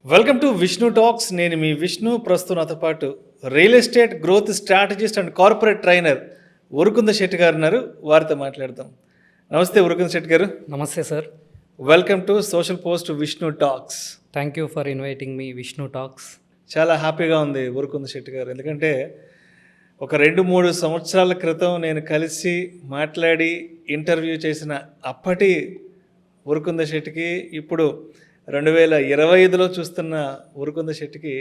Welcome to Vishnu talks. నేను మీ విష్ణు. ప్రస్తుతం నాతో పాటు real estate growth strategist and corporate trainer Urukunda Shetty గారు ఉన్నారు. వారితో మాట్లాడదాం. నమస్తే ఉరుకుంద శెట్టి గారు. నమస్తే sir. Welcome to social post Vishnu talks. Thank you for inviting me Vishnu talks. చాలా హ్యాపీగా ఉంది ఉరుకుంద శెట్టి గారు, ఎందుకంటే ఒక 2-3 సంవత్సరాల క్రితం నేను కలిసి మాట్లాడి ఇంటర్వ్యూ చేసిన అప్పటి ఉరుకుంద శెట్టికి ఇప్పుడు 2025లో చూస్తున్న ఉరుకుంద శెట్టికి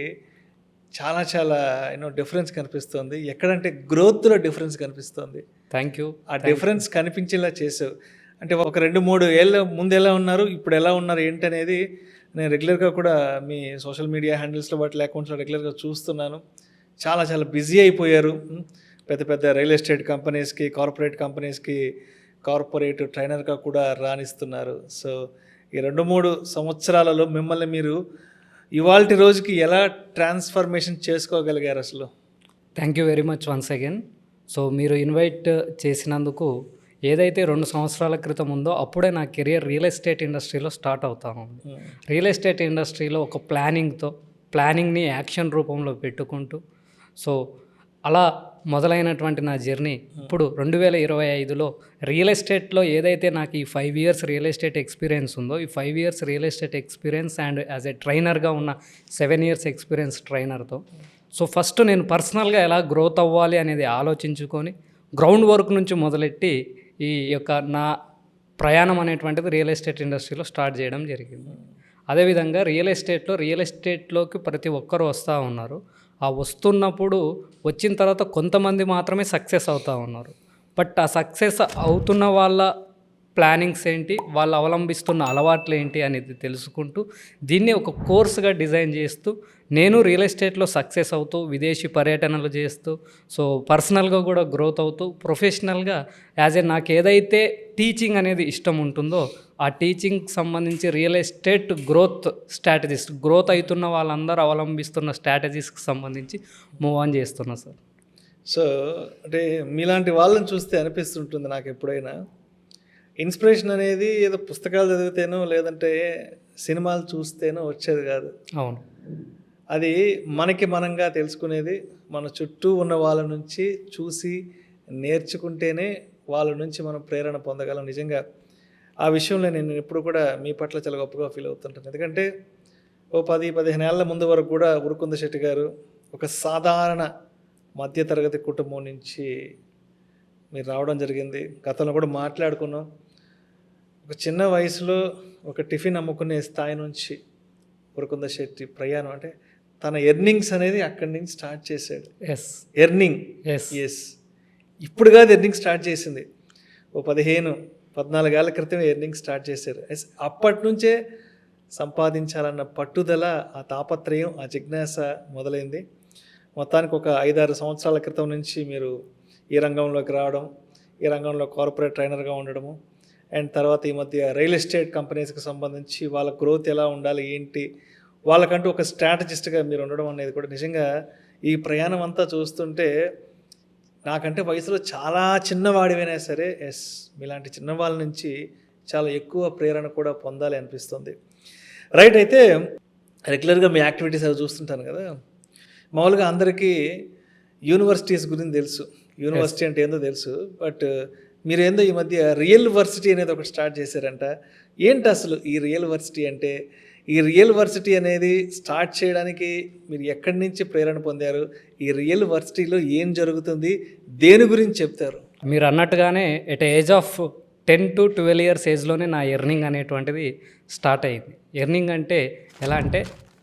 చాలా చాలా డిఫరెన్స్ కనిపిస్తుంది. ఎక్కడంటే గ్రోత్లో డిఫరెన్స్ కనిపిస్తుంది. Thank you. ఆ డిఫరెన్స్ కనిపించేలా చేసావు. అంటే ఒక 2-3 ఏళ్ళ ముందు ఎలా ఉన్నారు, ఇప్పుడు ఎలా ఉన్నారు ఏంటనేది నేను రెగ్యులర్గా కూడా మీ సోషల్ మీడియా హ్యాండిల్స్లో వాటి అకౌంట్స్లో రెగ్యులర్గా చూస్తున్నాను. చాలా చాలా బిజీ అయిపోయారు. పెద్ద పెద్ద రియల్ ఎస్టేట్ కంపెనీస్కి, కార్పొరేట్ కంపెనీస్కి కార్పొరేట్ ట్రైనర్గా కూడా రాణిస్తున్నారు. సో ఈ 2-3 సంవత్సరాలలో మిమ్మల్ని మీరు ఇవాల్టి రోజుకి ఎలా ట్రాన్స్ఫర్మేషన్ చేసుకోగలిగారు అసలు? Thank you very much once again. So మీరు ఇన్వైట్ చేసినందుకు ఏదైతే 2 సంవత్సరాల క్రితం ఉందో అప్పుడే నా కెరియర్ రియల్ ఎస్టేట్ ఇండస్ట్రీలో స్టార్ట్ అవుతాను. రియల్ ఎస్టేట్ ఇండస్ట్రీలో ఒక ప్లానింగ్ని యాక్షన్ రూపంలో పెట్టుకుంటూ సో అలా మొదలైనటువంటి నా జర్నీ ఇప్పుడు 2025లో రియల్ ఎస్టేట్లో ఏదైతే నాకు ఈ 5 ఇయర్స్ రియల్ ఎస్టేట్ ఎక్స్పీరియన్స్ ఉందో, ఈ 5 years real estate experience and as a ట్రైనర్గా ఉన్న 7 ఇయర్స్ ఎక్స్పీరియన్స్ ట్రైనర్తో సో ఫస్ట్ నేను పర్సనల్గా ఎలా గ్రోత్ అవ్వాలి అనేది ఆలోచించుకొని గ్రౌండ్ వర్క్ నుంచి మొదలెట్టి ఈ యొక్క నా ప్రయాణం అనేటువంటిది రియల్ ఎస్టేట్ ఇండస్ట్రీలో స్టార్ట్ చేయడం జరిగింది. అదేవిధంగా రియల్ ఎస్టేట్లోకి ప్రతి ఒక్కరు వస్తూ ఉన్నారు. ఆ వస్తున్నప్పుడు వచ్చిన తర్వాత కొంతమంది మాత్రమే సక్సెస్ అవుతూ ఉన్నారు. బట్ ఆ సక్సెస్ అవుతున్న వాళ్ళ ప్లానింగ్స్ ఏంటి, వాళ్ళు అవలంబిస్తున్న అలవాట్లు ఏంటి అనేది తెలుసుకుంటూ దీన్ని ఒక కోర్సుగా డిజైన్ చేస్తూ నేను రియల్ ఎస్టేట్లో సక్సెస్ అవుతూ విదేశీ పర్యటనలు చేస్తూ సో పర్సనల్గా కూడా గ్రోత్ అవుతూ ప్రొఫెషనల్గా నాకు ఏదైతే టీచింగ్ అనేది ఇష్టం ఉంటుందో ఆ టీచింగ్కి సంబంధించి రియల్ ఎస్టేట్ గ్రోత్ అవుతున్న వాళ్ళందరూ అవలంబిస్తున్న స్ట్రాటజీస్కి సంబంధించి మూవ్ ఆన్ చేస్తున్నా సార్. సో అంటే మీలాంటి వాళ్ళని చూస్తే అనిపిస్తుంటుంది నాకు ఎప్పుడైనా, ఇన్స్పిరేషన్ అనేది ఏదో పుస్తకాలు చదివితేనో లేదంటే సినిమాలు చూస్తేనో వచ్చేది కాదు. అవును, అది మనకి మనంగా తెలుసుకునేది మన చుట్టూ ఉన్న వాళ్ళ నుంచి చూసి నేర్చుకుంటేనే వాళ్ళ నుంచి మనం ప్రేరణ పొందగలం. నిజంగా ఆ విషయంలో నేను ఎప్పుడు కూడా మీ పట్ల చాలా గొప్పగా ఫీల్ అవుతుంటాను. ఎందుకంటే ఓ 10-15 ఏళ్ల ముందు వరకు కూడా ఉరుకుంద శెట్టి గారు ఒక సాధారణ మధ్యతరగతి కుటుంబం నుంచి మీరు రావడం జరిగింది. గతంలో కూడా మాట్లాడుకున్నాం. ఒక చిన్న వయసులో ఒక టిఫిన్ అమ్ముకునే స్థాయి నుంచి ఉరుకుంద శెట్టి ప్రయాణం, అంటే తన ఎర్నింగ్స్ అనేది అక్కడి నుంచి స్టార్ట్ చేశాడు. ఎస్ ఇప్పుడు కాదు ఎర్నింగ్ స్టార్ట్ చేసింది, ఓ 15-14 ఏళ్ల క్రితమే ఎర్నింగ్ స్టార్ట్ చేశారు. అప్పటి నుంచే సంపాదించాలన్న పట్టుదల, ఆ తాపత్రయం, ఆ జిజ్ఞాస మొదలైంది. మొత్తానికి ఒక 5-6 సంవత్సరాల క్రితం నుంచి మీరు ఈ రంగంలోకి రావడం, ఈ రంగంలో కార్పొరేట్ ట్రైనర్గా ఉండడము, అండ్ తర్వాత ఈ మధ్య రియల్ ఎస్టేట్ కంపెనీస్కి సంబంధించి వాళ్ళ గ్రోత్ ఎలా ఉండాలి ఏంటి, వాళ్ళకంటూ ఒక స్ట్రాటజిస్ట్గా మీరు ఉండడం అనేది కూడా నిజంగా ఈ ప్రయాణం అంతా చూస్తుంటే నాకంటే వయసులో చాలా చిన్నవాడివైనా సరే మీలాంటి చిన్నవాళ్ళ నుంచి చాలా ఎక్కువ ప్రేరణ కూడా పొందాలి అనిపిస్తుంది. రైట్, అయితే రెగ్యులర్గా మీ యాక్టివిటీస్ అవి చూస్తుంటాను కదా. మామూలుగా అందరికీ యూనివర్సిటీస్ గురించి తెలుసు, యూనివర్సిటీ అంటే ఏందో తెలుసు. బట్ మీరేందో ఈ మధ్య రియల్ వర్సిటీ అనేది ఒకటి స్టార్ట్ చేశారంట. ఏంటి అసలు ఈ రియల్ వర్సిటీ అంటే? ఈ రియల్ వర్సిటీ అనేది స్టార్ట్ చేయడానికి మీరు ఎక్కడి నుంచి ప్రేరణ పొందారు? ఈ రియల్ వర్సిటీలో ఏం జరుగుతుంది, దేని గురించి చెప్తారు? మీరు అన్నట్టుగానే at age of 10 to 12 years ఏజ్లోనే నా ఎర్నింగ్ అనేటువంటిది స్టార్ట్ అయింది. ఎర్నింగ్ అంటే ఎలా అంటే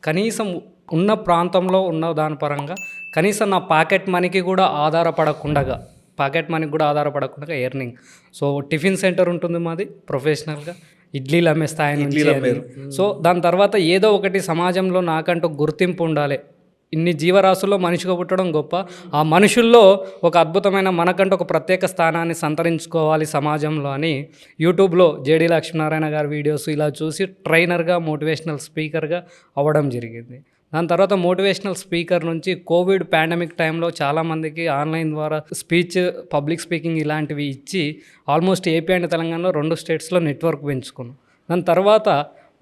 కనీసం ఉన్న ప్రాంతంలో ఉన్న దాని పరంగా కనీసం నా పాకెట్ మనీకి కూడా ఆధారపడకుండా ఎర్నింగ్. సో టిఫిన్ సెంటర్ ఉంటుంది మాది ప్రొఫెషనల్గా, ఇడ్లీలు అమ్మే స్థాయి నుంచి. సో దాని తర్వాత ఏదో ఒకటి సమాజంలో నాకంటూ గుర్తింపు ఉండాలి. ఇన్ని జీవరాశుల్లో మనిషిగా పుట్టడం గొప్ప, ఆ మనుషుల్లో ఒక అద్భుతమైన మనకంటూ ఒక ప్రత్యేక స్థానాన్ని సంతరించుకోవాలి సమాజంలో అని యూట్యూబ్లో జేడి లక్ష్మీనారాయణ గారి వీడియోస్ ఇలా చూసి ట్రైనర్గా, మోటివేషనల్ స్పీకర్గా అవ్వడం జరిగింది. దాని తర్వాత మోటివేషనల్ స్పీకర్ నుంచి కోవిడ్ పాండమిక్ టైంలో చాలామందికి ఆన్లైన్ ద్వారా పబ్లిక్ స్పీకింగ్ ఇలాంటివి ఇచ్చి ఆల్మోస్ట్ ఏపీ అండ్ తెలంగాణలో 2 స్టేట్స్లో నెట్వర్క్ పెంచుకున్నాం. దాని తర్వాత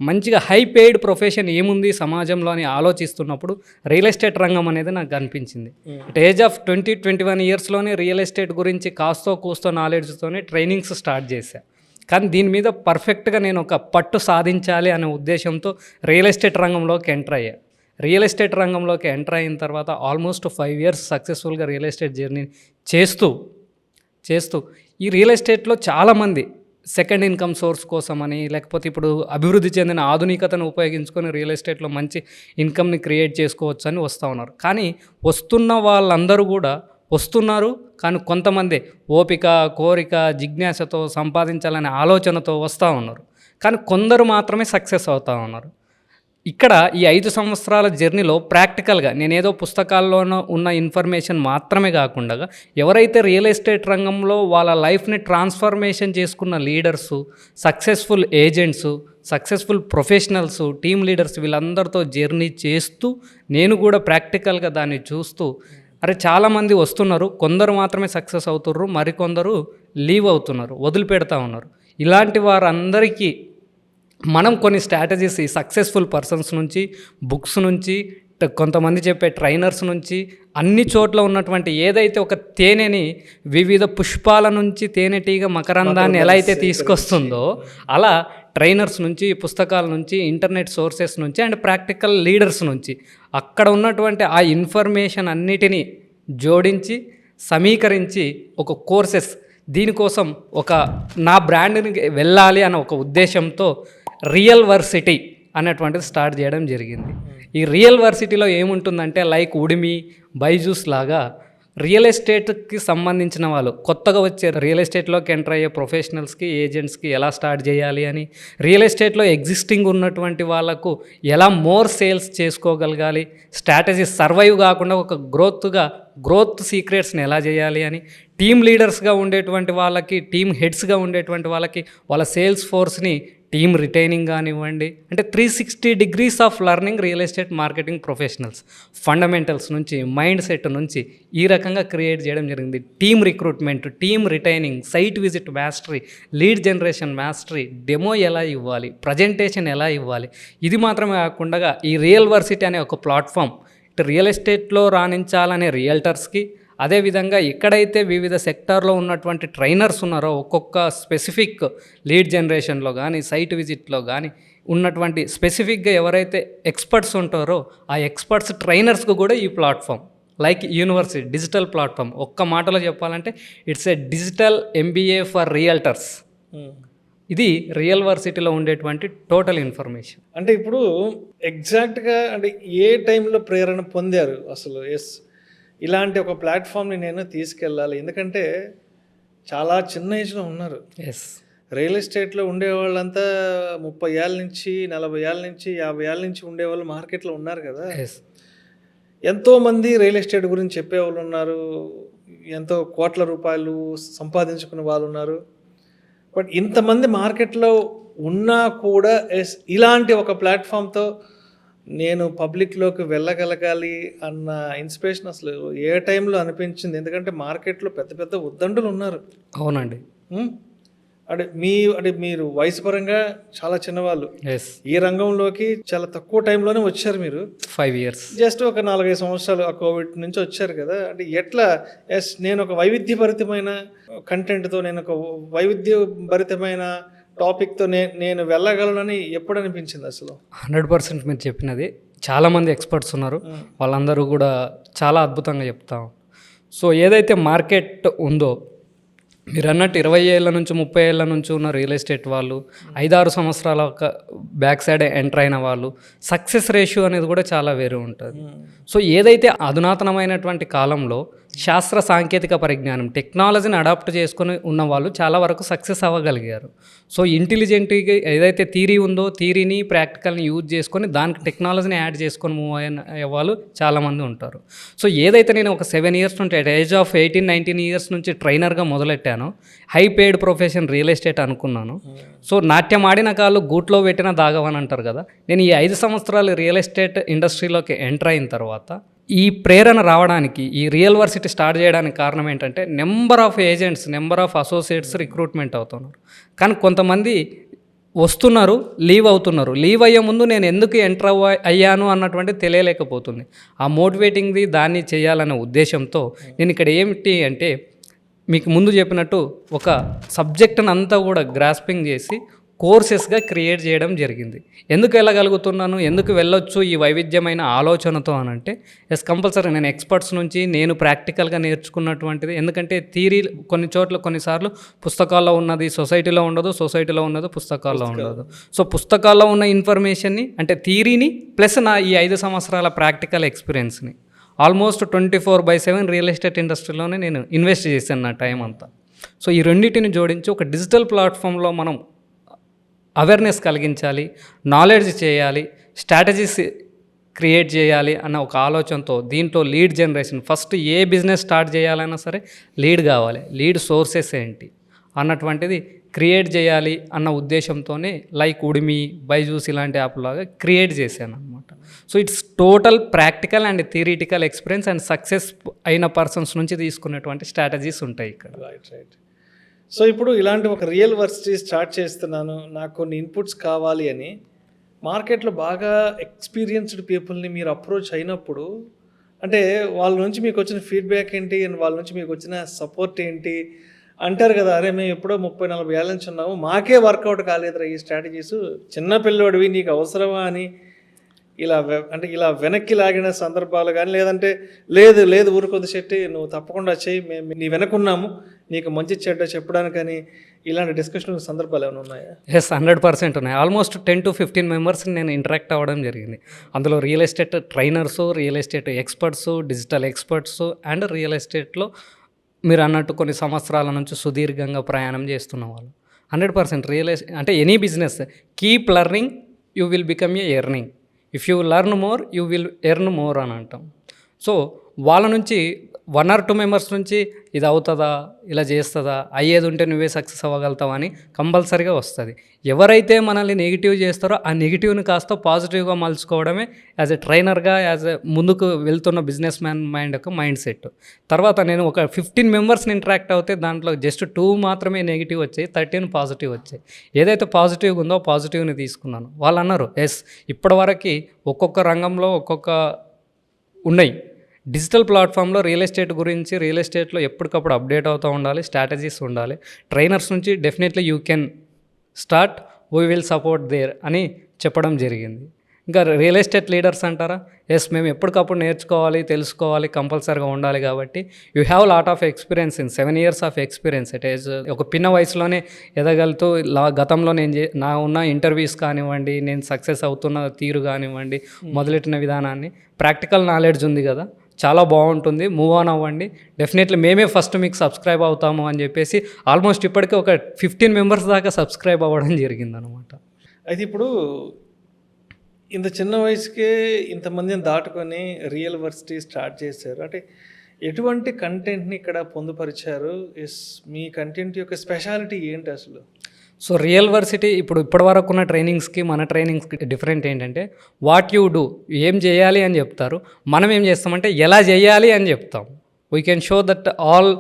మంచిగా హై పెయిడ్ ప్రొఫెషన్ ఏముంది సమాజంలో అని ఆలోచిస్తున్నప్పుడు రియల్ ఎస్టేట్ రంగం అనేది నాకు కనిపించింది. అట్ ఏజ్ ఆఫ్ 21 ఇయర్స్లోనే రియల్ ఎస్టేట్ గురించి కాస్తో కూస్తో నాలెడ్జ్తోనే ట్రైనింగ్స్ స్టార్ట్ చేశాను. కానీ దీని మీద పర్ఫెక్ట్గా నేను ఒక పట్టు సాధించాలి అనే ఉద్దేశంతో రియల్ ఎస్టేట్ రంగంలోకి ఎంటర్ అయ్యా. రియల్ ఎస్టేట్ రంగంలోకి ఎంటర్ అయిన తర్వాత ఆల్మోస్ట్ 5 ఇయర్స్ సక్సెస్ఫుల్గా రియల్ ఎస్టేట్ జర్నీ చేస్తూ ఈ రియల్ ఎస్టేట్లో చాలామంది సెకండ్ ఇన్కమ్ సోర్స్ కోసమని, లేకపోతే ఇప్పుడు అభివృద్ధి చెందిన ఆధునికతను ఉపయోగించుకొని రియల్ ఎస్టేట్లో మంచి ఇన్కమ్ని క్రియేట్ చేసుకోవచ్చు అని వస్తూ ఉన్నారు. కానీ వస్తున్న వాళ్ళందరూ కూడా వస్తున్నారు, కానీ కొంతమంది ఓపిక, కోరిక, జిజ్ఞాసతో సంపాదించాలనే ఆలోచనతో వస్తూ ఉన్నారు. కానీ కొందరు మాత్రమే సక్సెస్ అవుతూ ఉన్నారు. ఇక్కడ ఈ 5 సంవత్సరాల జర్నీలో ప్రాక్టికల్గా నేనేదో పుస్తకాల్లోనో ఉన్న ఇన్ఫర్మేషన్ మాత్రమే కాకుండా ఎవరైతే రియల్ ఎస్టేట్ రంగంలో వాళ్ళ లైఫ్ని ట్రాన్స్ఫర్మేషన్ చేసుకున్న leaders, successful ఏజెంట్సు, successful professionals, team leaders వీళ్ళందరితో జర్నీ చేస్తూ నేను కూడా ప్రాక్టికల్గా దాన్ని చూస్తూ అరే చాలామంది వస్తున్నారు, కొందరు మాత్రమే సక్సెస్ అవుతుర్రు, మరికొందరు లీవ్ అవుతున్నారు, వదిలిపెడతా ఉన్నారు. ఇలాంటి వారందరికీ మనం కొన్ని స్ట్రాటజీస్ ఈ సక్సెస్ఫుల్ పర్సన్స్ నుంచి, బుక్స్ నుంచి, కొంతమంది చెప్పే ట్రైనర్స్ నుంచి, అన్ని చోట్ల ఉన్నటువంటి ఏదైతే ఒక తేనెని వివిధ పుష్పాల నుంచి తేనెటీగ మకరందాన్ని ఎలా అయితే తీసుకొస్తుందో అలా ట్రైనర్స్ నుంచి, పుస్తకాల నుంచి, ఇంటర్నెట్ సోర్సెస్ నుంచి అండ్ ప్రాక్టికల్ లీడర్స్ నుంచి అక్కడ ఉన్నటువంటి ఆ ఇన్ఫర్మేషన్ అన్నిటినీ జోడించి సమీకరించి ఒక కోర్సెస్, దీనికోసం ఒక నా బ్రాండ్ని వెళ్ళాలి అన్న ఒక ఉద్దేశంతో రియల్ వర్సిటీ అనేటువంటిది స్టార్ట్ చేయడం జరిగింది. ఈ రియల్ వర్సిటీలో ఏముంటుందంటే లైక్ ఉడిమి, బైజూస్ లాగా రియల్ ఎస్టేట్కి సంబంధించిన వాళ్ళు కొత్తగా వచ్చే రియల్ ఎస్టేట్లోకి ఎంటర్ అయ్యే ప్రొఫెషనల్స్కి, ఏజెంట్స్కి ఎలా స్టార్ట్ చేయాలి అని, రియల్ ఎస్టేట్లో ఎగ్జిస్టింగ్ ఉన్నటువంటి వాళ్ళకు ఎలా మోర్ సేల్స్ చేసుకోగలగాలి, స్ట్రాటజీ సర్వైవ్ కాకుండా ఒక గ్రోత్ సీక్రెట్స్ని ఎలా చేయాలి అని, టీమ్ లీడర్స్గా ఉండేటువంటి వాళ్ళకి, టీమ్ హెడ్స్గా ఉండేటువంటి వాళ్ళకి వాళ్ళ సేల్స్ ఫోర్స్ని టీమ్ రిటైనింగ్ కానివ్వండి, అంటే 360 degrees of learning real estate marketing professionals, fundamentals నుంచి, మైండ్ సెట్ నుంచి ఈ రకంగా క్రియేట్ చేయడం జరిగింది. Team recruitment, team retaining, site visit mastery, lead generation mastery, demo ఎలా ఇవ్వాలి, ప్రజెంటేషన్ ఎలా ఇవ్వాలి, ఇది మాత్రమే కాకుండా ఈ రియల్ వర్సిటీ అనే ఒక ప్లాట్ఫామ్ ఇటు రియల్ ఎస్టేట్లో రాణించాలనే రియల్టర్స్కి, అదేవిధంగా ఎక్కడైతే వివిధ సెక్టార్లో ఉన్నటువంటి ట్రైనర్స్ ఉన్నారో ఒక్కొక్క స్పెసిఫిక్ లీడ్ జనరేషన్లో కానీ, సైట్ విజిట్లో కానీ ఉన్నటువంటి స్పెసిఫిక్గా ఎవరైతే ఎక్స్పర్ట్స్ ఉంటారో ఆ ఎక్స్పర్ట్స్ ట్రైనర్స్కు కూడా ఈ platform like university digital platform. ఒక్క మాటలో చెప్పాలంటే it's a digital MBA for realtors. ఇది రియల్ వర్సిటీలో ఉండేటువంటి టోటల్ ఇన్ఫర్మేషన్. అంటే ఇప్పుడు ఎగ్జాక్ట్గా అంటే ఏ టైంలో ప్రేరణ పొందారు అసలు? ఇలాంటి ఒక ప్లాట్ఫామ్ని నేను తీసుకెళ్ళాలి, ఎందుకంటే చాలా చిన్న ఏజ్లో ఉన్నారు. రియల్ ఎస్టేట్లో ఉండేవాళ్ళంతా 30 ఏళ్ళ నుంచి, 40 ఏళ్ళ నుంచి, 50 ఏళ్ళ నుంచి ఉండేవాళ్ళు మార్కెట్లో ఉన్నారు కదా. ఎంతోమంది రియల్ ఎస్టేట్ గురించి చెప్పేవాళ్ళు ఉన్నారు, ఎంతో కోట్ల రూపాయలు సంపాదించుకునే వాళ్ళు ఉన్నారు. బట్ ఇంతమంది మార్కెట్లో ఉన్నా కూడా ఇలాంటి ఒక ప్లాట్ఫామ్తో నేను పబ్లిక్లోకి వెళ్ళగలగాలి అన్న ఇన్స్పిరేషన్ అసలు ఏ టైంలో అనిపించింది? ఎందుకంటే మార్కెట్లో పెద్ద పెద్ద ఉద్దండులు ఉన్నారు. అవునండి. అంటే మీరు వయసు పరంగా చాలా చిన్నవాళ్ళు, ఈ రంగంలోకి చాలా తక్కువ టైంలోనే వచ్చారు. మీరు 5 ఇయర్స్ జస్ట్ ఒక 4-5 సంవత్సరాలు ఆ కోవిడ్ నుంచి వచ్చారు కదా. అంటే ఎట్లా నేను ఒక వైవిధ్యభరితమైన కంటెంట్తో, నేను ఒక వైవిధ్యభరితమైన టాపిక్తో నేను వెళ్ళగలనని ఎప్పుడు అనిపించింది అసలు? 100% మీరు చెప్పినది. చాలామంది ఎక్స్పర్ట్స్ ఉన్నారు, వాళ్ళందరూ కూడా చాలా అద్భుతంగా చెప్తాం. సో ఏదైతే మార్కెట్ ఉందో మీరు అన్నట్టు 20 ఏళ్ళ నుంచి 30 ఏళ్ళ నుంచి ఉన్న రియల్ ఎస్టేట్ వాళ్ళు, 5-6 సంవత్సరాల బ్యాక్ సైడ్ ఎంటర్ అయిన వాళ్ళు, సక్సెస్ రేషియో అనేది కూడా చాలా వేరే ఉంటుంది. సో ఏదైతే అధునాతనమైనటువంటి కాలంలో శాస్త్ర సాంకేతిక పరిజ్ఞానం, టెక్నాలజీని అడాప్ట్ చేసుకొని ఉన్న వాళ్ళు చాలా వరకు సక్సెస్ అవ్వగలిగారు. సో ఇంటెలిజెంట్గా ఏదైతే థీరీ ఉందో థీరీని ప్రాక్టికల్ని యూజ్ చేసుకొని దానికి టెక్నాలజీని యాడ్ చేసుకొని మూవ్ అయిన వాళ్ళు చాలామంది ఉంటారు. సో ఏదైతే నేను ఒక 7 ఇయర్స్ నుండి అట్ ఏజ్ ఆఫ్ 18-19 ఇయర్స్ నుంచి ట్రైనర్గా మొదలెట్టాను, high paid profession real estate అనుకున్నాను. సో నాట్యం ఆడిన కాళ్ళు గూట్లో పెట్టిన దాగవని అంటారు కదా. నేను ఈ 5 సంవత్సరాలు రియల్ ఎస్టేట్ ఇండస్ట్రీలోకి ఎంటర్ అయిన తర్వాత ఈ ప్రేరణ రావడానికి, ఈ రియల్ వర్సిటీ స్టార్ట్ చేయడానికి కారణం ఏంటంటే number of agents, number of associates recruitment అవుతున్నారు. కానీ కొంతమంది వస్తున్నారు, లీవ్ అవుతున్నారు. లీవ్ అయ్యే ముందు నేను ఎందుకు ఎంటర్ అయ్యాను అన్నటువంటి తెలియలేకపోతుంది. ఆ మోటివేటింగ్ది దాన్ని చేయాలనే ఉద్దేశంతో నేను ఇక్కడ ఏమిటి అంటే మీకు ముందు చెప్పినట్టు ఒక సబ్జెక్ట్ని అంతా కూడా గ్రాస్పింగ్ చేసి కోర్సెస్గా క్రియేట్ చేయడం జరిగింది. ఎందుకు వెళ్ళగలుగుతున్నాను, ఎందుకు వెళ్ళొచ్చు ఈ వైవిధ్యమైన ఆలోచనతో అనంటే కంపల్సరీ నేను ఎక్స్పర్ట్స్ నుంచి నేను ప్రాక్టికల్గా నేర్చుకున్నటువంటిది. ఎందుకంటే థియరీ కొన్ని చోట్ల కొన్నిసార్లు పుస్తకాల్లో ఉన్నది సొసైటీలో ఉండదు, సొసైటీలో ఉన్నది పుస్తకాల్లో ఉండదు. సో పుస్తకాల్లో ఉన్న ఇన్ఫర్మేషన్ని అంటే థియరీని ప్లస్ నా ఈ 5 సంవత్సరాల ప్రాక్టికల్ ఎక్స్పీరియన్స్ని ఆల్మోస్ట్ 24/7 రియల్ ఎస్టేట్ ఇండస్ట్రీలోనే నేను ఇన్వెస్ట్ చేశాను నా టైం అంతా. సో ఈ రెండింటిని జోడించి ఒక డిజిటల్ ప్లాట్ఫామ్లో మనం అవేర్నెస్ కలిగించాలి, నాలెడ్జ్ చేయాలి, స్ట్రాటజీస్ క్రియేట్ చేయాలి అన్న ఒక ఆలోచనతో దీంట్లో లీడ్ జనరేషన్ ఫస్ట్ ఏ బిజినెస్ స్టార్ట్ చేయాలన్నా సరే లీడ్ కావాలి, లీడ్ సోర్సెస్ ఏంటి అన్నటువంటిది క్రియేట్ చేయాలి అన్న ఉద్దేశంతోనే లైక్ ఉడిమి, బైజూస్ ఇలాంటి యాప్ లాగా క్రియేట్ చేశాను అనమాట. So it's total practical and theoretical experience and success అయిన పర్సన్స్ నుంచి తీసుకునేటువంటి స్ట్రాటజీస్ ఉంటాయి ఇక్కడ. రైట్. సో ఇప్పుడు ఇలాంటి ఒక రియల్ వర్సిటీ స్టార్ట్ చేస్తున్నాను, నాకు కొన్ని ఇన్పుట్స్ కావాలి అని మార్కెట్లో బాగా ఎక్స్పీరియన్స్డ్ పీపుల్ని మీరు అప్రోచ్ అయినప్పుడు అంటే వాళ్ళ నుంచి మీకు వచ్చిన ఫీడ్బ్యాక్ ఏంటి అండ్ వాళ్ళ నుంచి మీకు వచ్చిన సపోర్ట్ ఏంటి అంటారు కదా, అరే మేము ఎప్పుడో 30-40 ఏళ్ళ నుంచి ఉన్నాము, మాకే వర్కౌట్ కాలేదురా ఈ స్ట్రాటజీస్, చిన్న పిల్లోడివి నీకు అవసరమా అని అంటే ఇలా వెనక్కి లాగిన సందర్భాలు కానీ లేదంటే లేదు ఊరుకొద్ది శెట్టి నువ్వు తప్పకుండా చేయి, మేము నీ వెనకున్నాము నీకు మంచి చెడ్డ చెప్పడానికి అని ఇలాంటి డిస్కషన్ సందర్భాలు ఏమైనా ఉన్నాయా? 100% ఉన్నాయి. ఆల్మోస్ట్ 10 to 15 మెంబర్స్ని నేను ఇంటరాక్ట్ అవ్వడం జరిగింది. అందులో real estate trainers, real estate experts, digital experts and real ఎస్టేట్లో మీరు అన్నట్టు కొన్ని సంవత్సరాల నుంచి సుదీర్ఘంగా ప్రయాణం చేస్తున్న వాళ్ళు. 100% రియల్ ఎస్టేట్ అంటే any business keep learning you will become a earning, if you learn more you will earn more అని అంటాం. సో వాళ్ళ నుంచి 1 or 2 మెంబర్స్ నుంచి ఇది అవుతుందా, ఇలా చేస్తుందా, అయ్యేది ఉంటే నువ్వే సక్సెస్ అవ్వగలుగుతావా అని కంపల్సరీగా వస్తుంది. ఎవరైతే మనల్ని నెగిటివ్ చేస్తారో ఆ నెగిటివ్ని కాస్త పాజిటివ్గా మలుచుకోవడమే యాజ్ ఎ ట్రైనర్గా, యాజ్ ఎ ముందుకు వెళ్తున్న బిజినెస్ మ్యాన్ మైండ్ సెట్. తర్వాత నేను ఒక 15 మెంబర్స్ని ఇంటరాక్ట్ అవుతే దాంట్లో జస్ట్ 2 మాత్రమే నెగిటివ్ వచ్చాయి, 13 పాజిటివ్ వచ్చాయి. ఏదైతే పాజిటివ్గా ఉందో పాజిటివ్ని తీసుకున్నాను. వాళ్ళు అన్నారు ఇప్పటివరకు ఒక్కొక్క రంగంలో ఒక్కొక్క ఉన్నాయి. డిజిటల్ ప్లాట్ఫామ్లో రియల్ ఎస్టేట్ గురించి రియల్ ఎస్టేట్లో ఎప్పటికప్పుడు అప్డేట్ అవుతూ ఉండాలి, స్ట్రాటజీస్ ఉండాలి. ట్రైనర్స్ నుంచి definitely you can start, we will support there అని చెప్పడం జరిగింది. ఇంకా రియల్ ఎస్టేట్ లీడర్స్ అంటారా, మేము ఎప్పటికప్పుడు నేర్చుకోవాలి, తెలుసుకోవాలి, కంపల్సరీగా ఉండాలి. కాబట్టి you have lot of experience in 7 years of experience. It is ఒక పిన్న వయసులోనే ఎదగలుగుతూ గతంలో నా ఉన్న ఇంటర్వ్యూస్ కానివ్వండి, నేను సక్సెస్ అవుతున్న తీరు కానివ్వండి, మొదలెట్టిన విధానాన్ని ప్రాక్టికల్ నాలెడ్జ్ ఉంది కదా, చాలా బాగుంటుంది, మూవ్ ఆన్ అవ్వండి, డెఫినెట్లీ మేమే ఫస్ట్ మీకు సబ్స్క్రైబ్ అవుతాము అని చెప్పేసి ఆల్మోస్ట్ ఇప్పటికే ఒక 15 మెంబర్స్ దాకా సబ్స్క్రైబ్ అవ్వడం జరిగిందనమాట. అయితే ఇప్పుడు ఇంత చిన్న వయసుకే ఇంతమందిని దాటుకొని రియల్ వర్సిటీ స్టార్ట్ చేశారు అంటే ఎటువంటి కంటెంట్ని ఇక్కడ పొందుపరిచారు? మీ కంటెంట్ యొక్క స్పెషాలిటీ ఏంటి అసలు? సో రియల్ వర్సిటీ ఇప్పటివరకు ఉన్న ట్రైనింగ్స్కి మన ట్రైనింగ్స్కి డిఫరెంట్ ఏంటంటే వాట్ యూ డూ, ఏం చేయాలి అని చెప్తారు, మనం ఏం చేస్తామంటే ఎలా చేయాలి అని చెప్తాం. We can show that all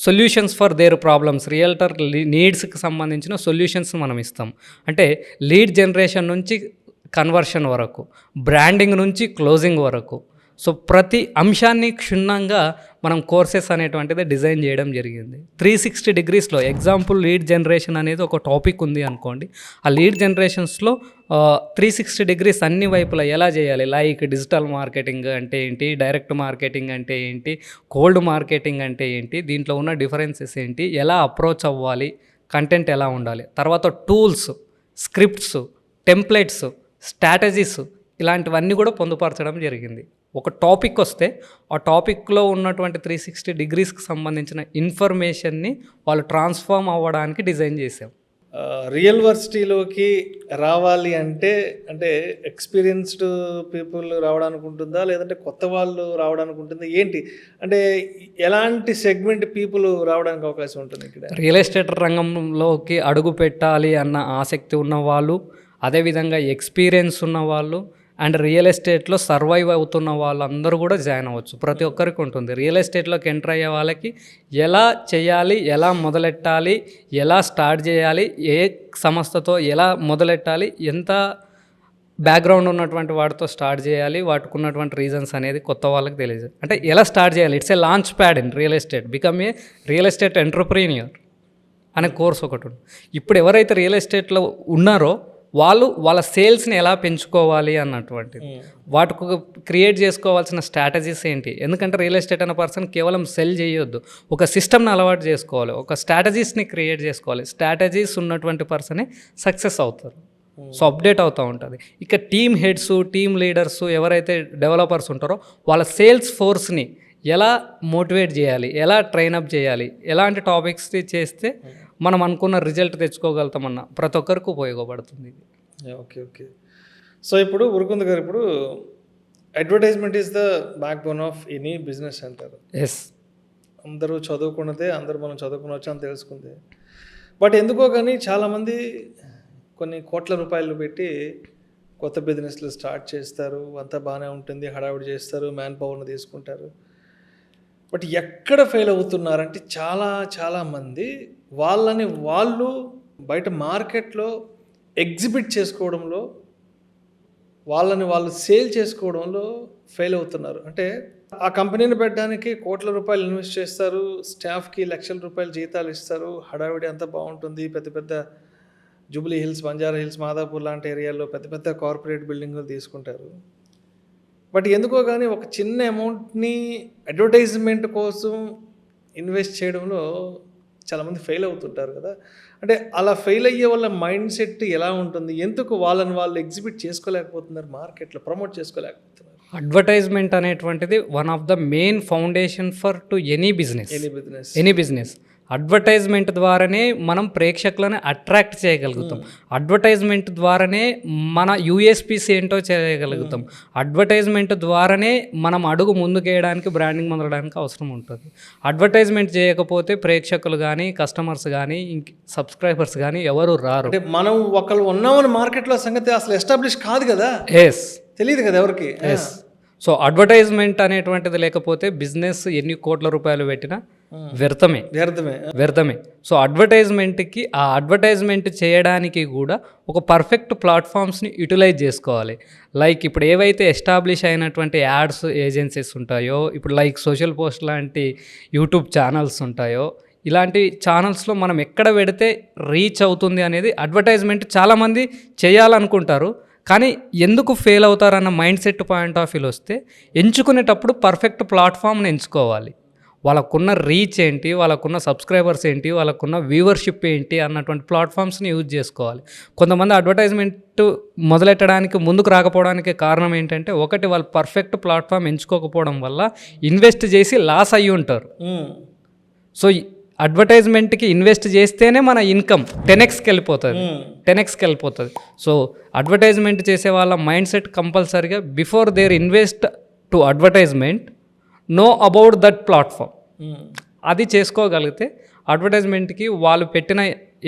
solutions for their problems. Realtor నీడ్స్కి సంబంధించిన సొల్యూషన్స్ మనం ఇస్తాం. అంటే లీడ్ జనరేషన్ నుంచి కన్వర్షన్ వరకు, బ్రాండింగ్ నుంచి క్లోజింగ్ వరకు, సో ప్రతి అంశాన్ని క్షుణ్ణంగా మనం కోర్సెస్ అనేటువంటిది డిజైన్ చేయడం జరిగింది. 360 degreesలో ఎగ్జాంపుల్ లీడ్ జనరేషన్ అనేది ఒక టాపిక్ ఉంది అనుకోండి, ఆ లీడ్ జనరేషన్స్లో 360 degrees అన్ని వైపులా ఎలా చేయాలి, లైక్ డిజిటల్ మార్కెటింగ్ అంటే ఏంటి, డైరెక్ట్ మార్కెటింగ్ అంటే ఏంటి, కోల్డ్ మార్కెటింగ్ అంటే ఏంటి, దీంట్లో ఉన్న డిఫరెన్సెస్ ఏంటి, ఎలా అప్రోచ్ అవ్వాలి, కంటెంట్ ఎలా ఉండాలి, తర్వాత టూల్స్, స్క్రిప్ట్స్, టెంప్లెట్స్, స్ట్రాటజీస్ ఇలాంటివన్నీ కూడా పొందుపరచడం జరిగింది. ఒక టాపిక్ వస్తే ఆ టాపిక్లో ఉన్నటువంటి 360 degreesకి సంబంధించిన ఇన్ఫర్మేషన్ని వాళ్ళు ట్రాన్స్ఫార్మ్ అవ్వడానికి డిజైన్ చేసాం. రియల్ వర్సిటీలోకి రావాలి అంటే ఎక్స్పీరియన్స్డ్ పీపుల్ రావడానికి ఉంటుందా, లేదంటే కొత్త వాళ్ళు రావడానికి ఉంటుందా, ఏంటి అంటే ఎలాంటి సెగ్మెంట్ పీపుల్ రావడానికి అవకాశం ఉంటుంది ఇక్కడ? రియల్ ఎస్టేట్ రంగంలోకి అడుగు పెట్టాలి అన్న ఆసక్తి ఉన్నవాళ్ళు, అదేవిధంగా ఎక్స్పీరియన్స్ ఉన్నవాళ్ళు, అండ్ రియల్ ఎస్టేట్లో సర్వైవ్ అవుతున్న వాళ్ళందరూ కూడా జాయిన్ అవ్వచ్చు. ప్రతి ఒక్కరికి ఉంటుంది. రియల్ ఎస్టేట్లోకి ఎంటర్ అయ్యే వాళ్ళకి ఎలా చేయాలి, ఎలా మొదలెట్టాలి, ఎలా స్టార్ట్ చేయాలి, ఏ సంస్థతో ఎలా మొదలెట్టాలి, ఎంత బ్యాక్గ్రౌండ్ ఉన్నటువంటి వాటితో స్టార్ట్ చేయాలి, వాటికి ఉన్నటువంటి రీజన్స్ అనేది కొత్త వాళ్ళకి తెలియదు. అంటే ఎలా స్టార్ట్ చేయాలి, it's a launch pad in real estate, become a real estate entrepreneur అనే కోర్స్ ఒకటి ఉంది. ఇప్పుడు ఎవరైతే రియల్ ఎస్టేట్లో ఉన్నారో వాళ్ళు వాళ్ళ సేల్స్ని ఎలా పెంచుకోవాలి అన్నటువంటిది, వాటికి క్రియేట్ చేసుకోవాల్సిన స్ట్రాటజీస్ ఏంటి. ఎందుకంటే రియల్ ఎస్టేట్ అనే పర్సన్ కేవలం సెల్ చేయొద్దు, ఒక సిస్టమ్ని అలవాటు చేసుకోవాలి, ఒక స్ట్రాటజీస్ని క్రియేట్ చేసుకోవాలి. స్ట్రాటజీస్ ఉన్నటువంటి పర్సనే సక్సెస్ అవుతారు. సో అప్డేట్ అవుతూ ఉంటుంది. ఇక టీమ్ హెడ్స్, టీమ్ లీడర్స్, ఎవరైతే డెవలపర్స్ ఉంటారో వాళ్ళ సేల్స్ ఫోర్స్ని ఎలా మోటివేట్ చేయాలి, ఎలా ట్రైనప్ చేయాలి, ఎలాంటి టాపిక్స్ చేస్తే మనం అనుకున్న రిజల్ట్ తెచ్చుకోగలుగుతామన్న ప్రతి ఒక్కరికి ఉపయోగపడుతుంది. Okay okay. సో ఇప్పుడు ఉరుకుంద గారు, ఇప్పుడు advertisement is the back bone of any business అంటారు. ఎస్, అందరూ చదువుకున్నదే, అందరూ మనం చదువుకునొచ్చు అని తెలుసుకుంది. బట్ ఎందుకో కానీ చాలామంది కొన్ని కోట్ల రూపాయలు పెట్టి కొత్త బిజినెస్లు స్టార్ట్ చేస్తారు, అంతా బాగానే ఉంటుంది, హడావిడి చేస్తారు, మ్యాన్ పవర్ని తీసుకుంటారు. బట్ ఎక్కడ ఫెయిల్ అవుతున్నారంటే చాలామంది వాళ్ళని వాళ్ళు బయట మార్కెట్లో ఎగ్జిబిట్ చేసుకోవడంలో, వాళ్ళని వాళ్ళు సేల్ చేసుకోవడంలో ఫెయిల్ అవుతున్నారు. అంటే ఆ కంపెనీని పెట్టడానికి కోట్ల రూపాయలు ఇన్వెస్ట్ చేస్తారు, స్టాఫ్కి లక్షల రూపాయలు జీతాలు ఇస్తారు, హడావిడి అంతా బాగుంటుంది, పెద్ద పెద్ద Jubilee hills, Banjara hills, Madhapur లాంటి ఏరియాల్లో పెద్ద పెద్ద కార్పొరేట్ బిల్డింగులు తీసుకుంటారు. బట్ ఎందుకో కానీ ఒక చిన్న అమౌంట్ని అడ్వర్టైజ్మెంట్ కోసం ఇన్వెస్ట్ చేయడంలో చాలామంది ఫెయిల్ అవుతుంటారు కదా. అంటే అలా ఫెయిల్ అయ్యే వాళ్ళ మైండ్ సెట్ ఎలా ఉంటుంది, ఎందుకు వాళ్ళని వాళ్ళు ఎగ్జిబిట్ చేసుకోలేకపోతున్నారు, మార్కెట్లో ప్రమోట్ చేసుకోలేకపోతున్నారు? అడ్వర్టైజ్మెంట్ అనేటువంటిది one of the main foundation for to any business. Advertisement ద్వారానే మనం ప్రేక్షకులను అట్రాక్ట్ చేయగలుగుతాం. అడ్వర్టైజ్మెంట్ ద్వారానే మన యూఎస్పీస్ ఏంటో చేయగలుగుతాం. అడ్వర్టైజ్మెంట్ ద్వారానే మనం అడుగు ముందుకేయడానికి, బ్రాండింగ్ మొదలడానికి అవసరం ఉంటుంది. అడ్వర్టైజ్మెంట్ చేయకపోతే ప్రేక్షకులు కానీ, కస్టమర్స్ కానీ, సబ్స్క్రైబర్స్ కానీ ఎవరు రారు. అంటే మనం ఒకళ్ళు ఉన్నామని మార్కెట్లో సంగతి అసలు ఎస్టాబ్లిష్ కాదు కదా. ఎస్, తెలియదు కదా ఎవరికి. ఎస్. సో అడ్వర్టైజ్మెంట్ అనేటువంటిది లేకపోతే బిజినెస్ ఎన్ని కోట్ల రూపాయలు పెట్టినా వ్యర్థమే. సో అడ్వర్టైజ్మెంట్కి, ఆ అడ్వర్టైజ్మెంట్ చేయడానికి కూడా ఒక పర్ఫెక్ట్ ప్లాట్ఫామ్స్ని యూటిలైజ్ చేసుకోవాలి. లైక్ ఇప్పుడు ఏవైతే ఎస్టాబ్లిష్ అయినటువంటి యాడ్స్ ఏజెన్సీస్ ఉంటాయో, ఇప్పుడు లైక్ సోషల్ పోస్ట్ లాంటి యూట్యూబ్ ఛానల్స్ ఉంటాయో, ఇలాంటి ఛానల్స్లో మనం ఎక్కడ పెడితే రీచ్ అవుతుంది అనేది అడ్వర్టైజ్మెంట్ చాలామంది చేయాలనుకుంటారు, కానీ ఎందుకు ఫెయిల్ అవుతారన్న మైండ్ సెట్ పాయింట్ ఆఫ్ వ్యూలో వస్తే ఎంచుకునేటప్పుడు పర్ఫెక్ట్ ప్లాట్ఫామ్ని ఎంచుకోవాలి. వాళ్ళకున్న రీచ్ ఏంటి, వాళ్ళకున్న సబ్స్క్రైబర్స్ ఏంటి, వాళ్ళకున్న వ్యూవర్షిప్ ఏంటి అన్నటువంటి ప్లాట్ఫామ్స్ని యూజ్ చేసుకోవాలి. కొంతమంది అడ్వర్టైజ్మెంట్ మొదలెట్టడానికి ముందుకు రాకపోవడానికి కారణం ఏంటంటే, ఒకటి వాళ్ళు పర్ఫెక్ట్ ప్లాట్ఫామ్ ఎంచుకోకపోవడం వల్ల ఇన్వెస్ట్ చేసి లాస్ అయ్యి ఉంటారు. సో అడ్వర్టైజ్మెంట్కి ఇన్వెస్ట్ చేస్తేనే మన ఇన్కమ్ 10xకి వెళ్ళిపోతుంది. సో అడ్వర్టైజ్మెంట్ చేసే వాళ్ళ మైండ్ సెట్ కంపల్సరీగా before there invest to advertisement know about that platform. అది చేసుకోగలిగితే అడ్వర్టైజ్మెంట్కి వాళ్ళు పెట్టిన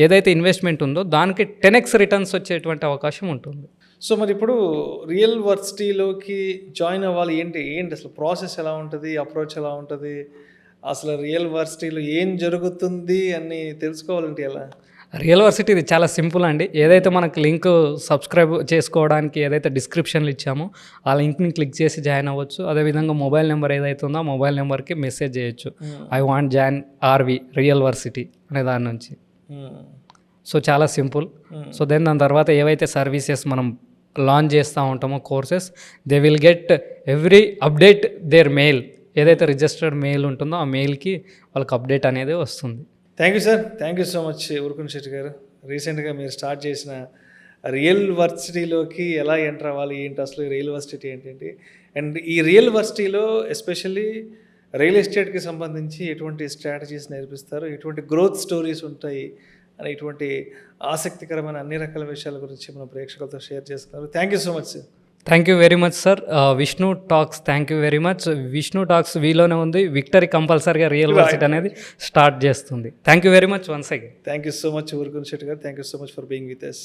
ఏదైతే ఇన్వెస్ట్మెంట్ ఉందో దానికి 10x రిటర్న్స్ వచ్చేటువంటి అవకాశం ఉంటుంది. సో మరి ఇప్పుడు రియల్ వర్సిటీలోకి జాయిన్ అవ్వాలి, ఏంటి అసలు ప్రాసెస్ ఎలా ఉంటుంది, అప్రోచ్ ఎలా ఉంటుంది, అసలు రియల్ వర్సిటీలో ఏం జరుగుతుంది అని తెలుసుకోవాలంటే ఎలా? రియల్ వర్సిటీ ఇది చాలా సింపుల్ అండి. ఏదైతే మనకు లింక్ సబ్స్క్రైబ్ చేసుకోవడానికి ఏదైతే డిస్క్రిప్షన్లు ఇచ్చామో ఆ లింక్ని క్లిక్ చేసి జాయిన్ అవ్వచ్చు. అదేవిధంగా మొబైల్ నెంబర్ ఏదైతే ఉందో ఆ మొబైల్ నెంబర్కి మెసేజ్ చేయొచ్చు, I want join RV Real Varsity అనే దాని నుంచి. సో చాలా సింపుల్. సో దాని తర్వాత ఏవైతే సర్వీసెస్ మనం లాంచ్ చేస్తూ ఉంటామో courses, they will get every update their mail. ఏదైతే రిజిస్టర్డ్ మెయిల్ ఉంటుందో ఆ మెయిల్కి వాళ్ళకి అప్డేట్ అనేది వస్తుంది. Thank you sir, thank you so much Urukun Shetty garu. రీసెంట్గా మీరు స్టార్ట్ చేసిన రియల్ వర్సిటీలోకి ఎలా ఎంటర్ అవ్వాలి, ఏంటి అసలు రియల్ వర్సిటీ ఏంటి, అండ్ ఈ రియల్ వర్సిటీలో ఎస్పెషల్లీ రియల్ ఎస్టేట్కి సంబంధించి ఎటువంటి స్ట్రాటజీస్ నేర్పిస్తారు, ఎటువంటి గ్రోత్ స్టోరీస్ ఉంటాయి అని ఇటువంటి ఆసక్తికరమైన అన్ని రకాల విషయాల గురించి మన ప్రేక్షకులతో షేర్ చేసుకున్నారు. Thank you so much sir. Thank you very much sir. Vishnu talks, thank you very much. Vishnu talks వీలోనే ఉంది, విక్టరీ కంపల్సరీగా రియల్ వర్సిటీ అనేది స్టార్ట్ చేస్తుంది. Thank you very much once again. Thank you so much Urukun Shetty garu. Thank you so much for being with us.